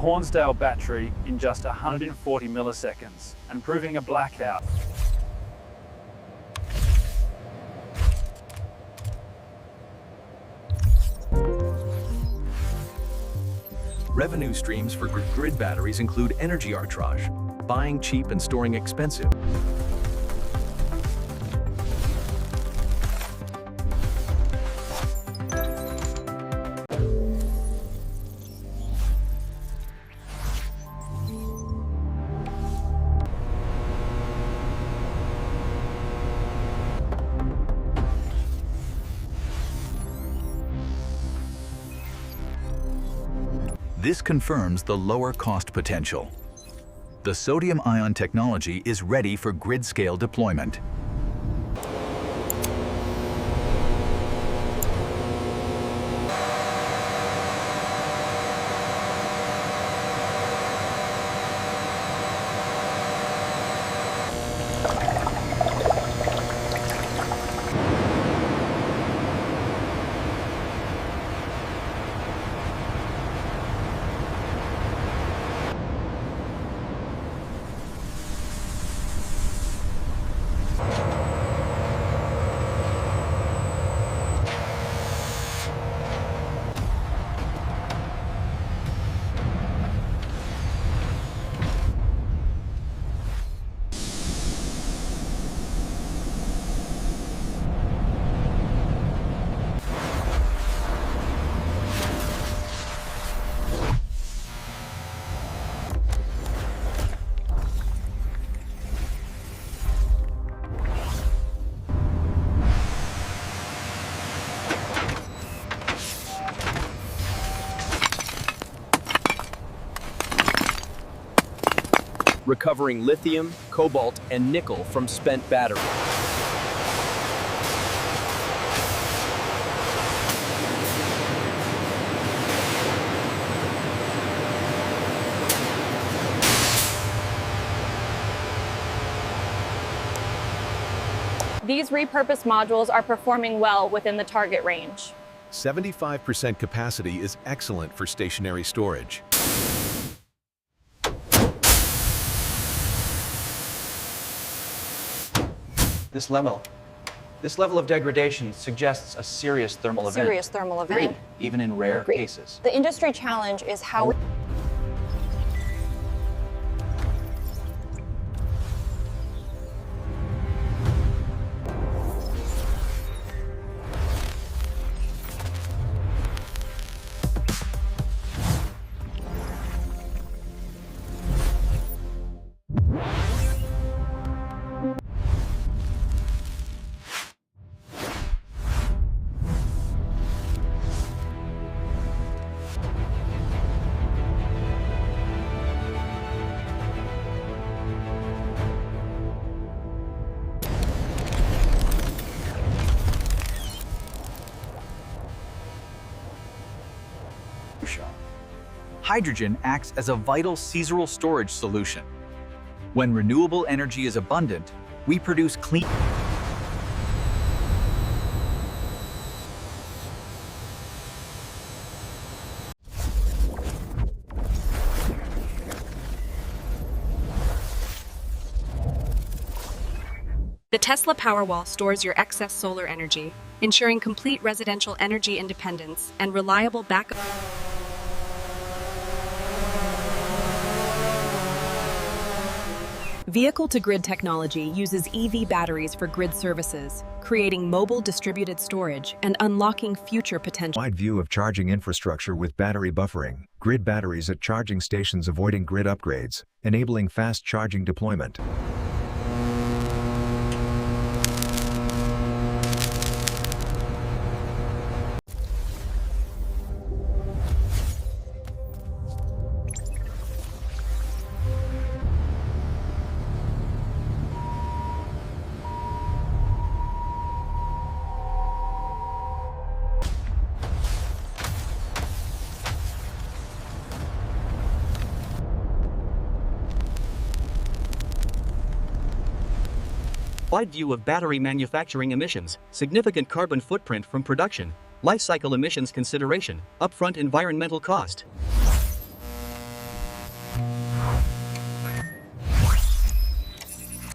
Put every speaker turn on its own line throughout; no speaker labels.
Hornsdale battery in just 140 milliseconds and proving a blackout.
Revenue streams for grid batteries include energy arbitrage, buying cheap and storing expensive. This confirms the lower cost potential. The sodium-ion technology is ready for grid-scale deployment.
Recovering lithium, cobalt, and nickel from spent batteries.
These repurposed modules are performing well within the target range.
75% capacity is excellent for stationary storage.
This level of degradation suggests a serious thermal event.
Serious thermal event.
Even in rare cases.
The industry challenge is how
Hydrogen acts as a vital caesaral storage solution. When renewable energy is abundant, we produce clean.
The Tesla Powerwall stores your excess solar energy, ensuring complete residential energy independence and reliable backup. Vehicle-to-grid technology uses EV batteries for grid services, creating mobile distributed storage and unlocking future potential.
Wide view of charging infrastructure with battery buffering, grid batteries at charging stations avoiding grid upgrades, enabling fast charging deployment.
Wide view of battery manufacturing emissions, significant carbon footprint from production, life cycle emissions consideration, upfront environmental cost.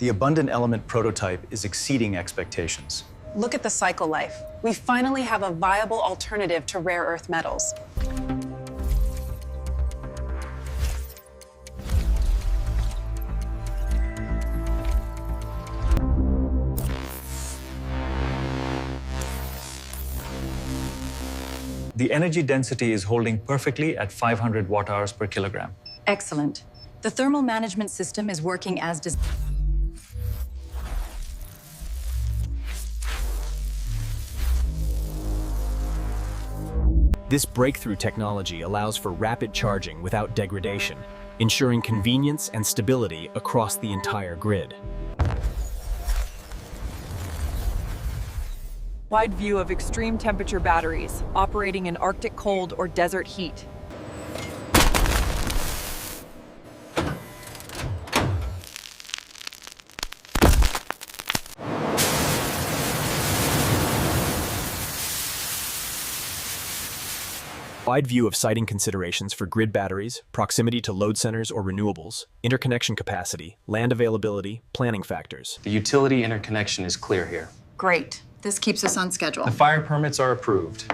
The abundant element prototype is exceeding expectations.
Look at the cycle life. We finally have a viable alternative to rare earth metals.
The energy density is holding perfectly at 500 watt-hours per kilogram.
Excellent. The thermal management system is working as designed.
This breakthrough technology allows for rapid charging without degradation, ensuring convenience and stability across the entire grid.
Wide view of extreme temperature batteries operating in Arctic cold or desert heat.
Wide view of siting considerations for grid batteries, proximity to load centers or renewables, interconnection capacity, land availability, planning factors.
The utility interconnection is clear here.
Great. This keeps us on schedule.
The fire permits are approved.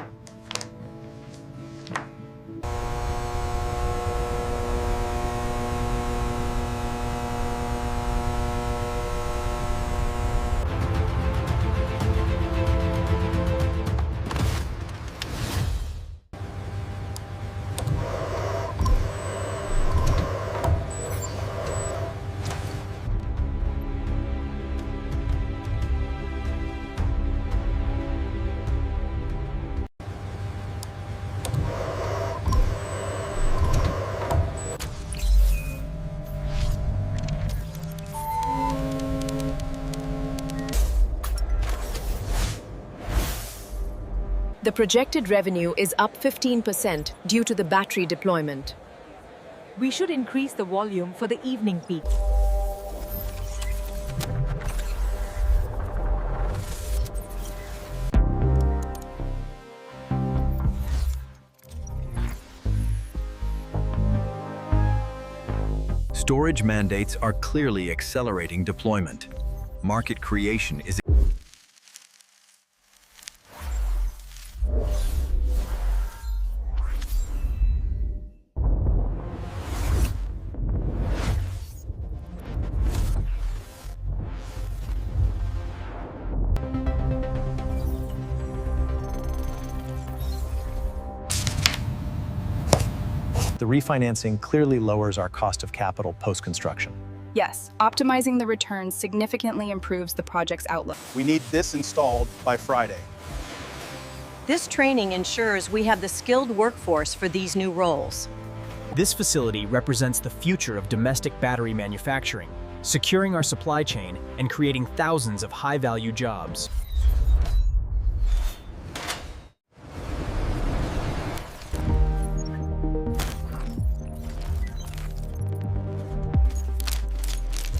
The projected revenue is up 15% due to the battery deployment.
We should increase the volume for the evening peak.
Storage mandates are clearly accelerating deployment. Market creation is
The refinancing clearly lowers our cost of capital post-construction.
Yes, optimizing the returns significantly improves the project's outlook.
We need this installed by Friday.
This training ensures we have the skilled workforce for these new roles.
This facility represents the future of domestic battery manufacturing, securing our supply chain and creating thousands of high-value jobs.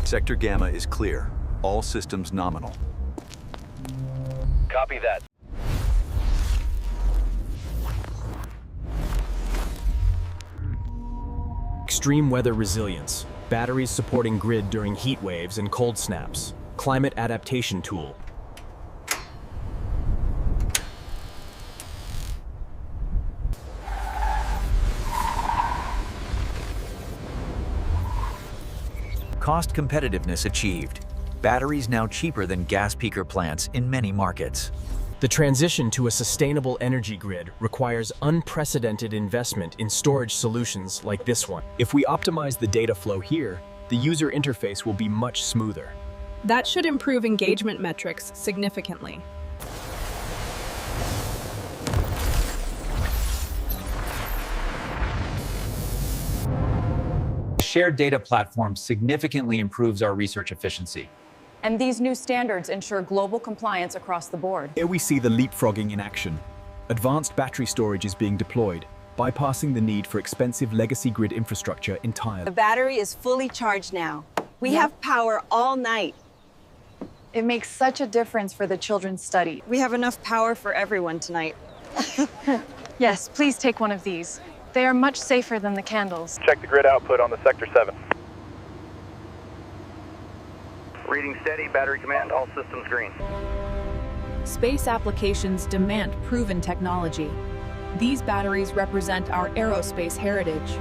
Sector Gamma is clear. All systems nominal.
Copy that. Extreme weather resilience. Batteries supporting grid during heat waves and cold snaps. Climate adaptation tool.
Cost competitiveness achieved. Batteries now cheaper than gas peaker plants in many markets.
The transition to a sustainable energy grid requires unprecedented investment in storage solutions like this one. If we optimize the data flow here, the user interface will be much smoother.
That should improve engagement metrics significantly.
The shared data platform significantly improves our research efficiency.
And these new standards ensure global compliance across the board.
Here we see the leapfrogging in action. Advanced battery storage is being deployed, bypassing the need for expensive legacy grid infrastructure entirely.
The battery is fully charged now. We have power all night.
It makes such a difference for the children's study.
We have enough power for everyone tonight.
Yes, please take one of these. They are much safer than the candles.
Check the grid output on the Sector 7. Reading steady, battery command, all systems green.
Space applications demand proven technology. These batteries represent our aerospace heritage.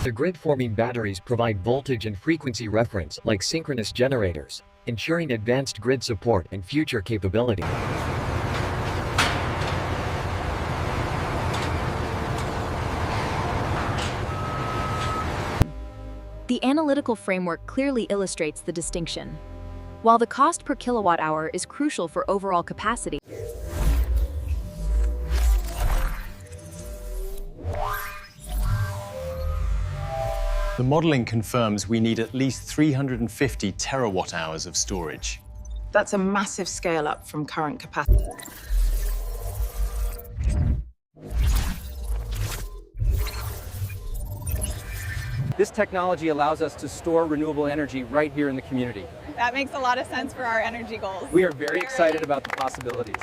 The grid-forming batteries provide voltage and frequency reference like synchronous generators, ensuring advanced grid support and future capability.
The analytical framework clearly illustrates the distinction. While the cost per kilowatt hour is crucial for overall capacity,
The modeling confirms we need at least 350 terawatt hours of storage.
That's a massive scale up from current capacity.
This technology allows us to store renewable energy right here in the community.
That makes a lot of sense for our energy goals.
We are very excited about the possibilities.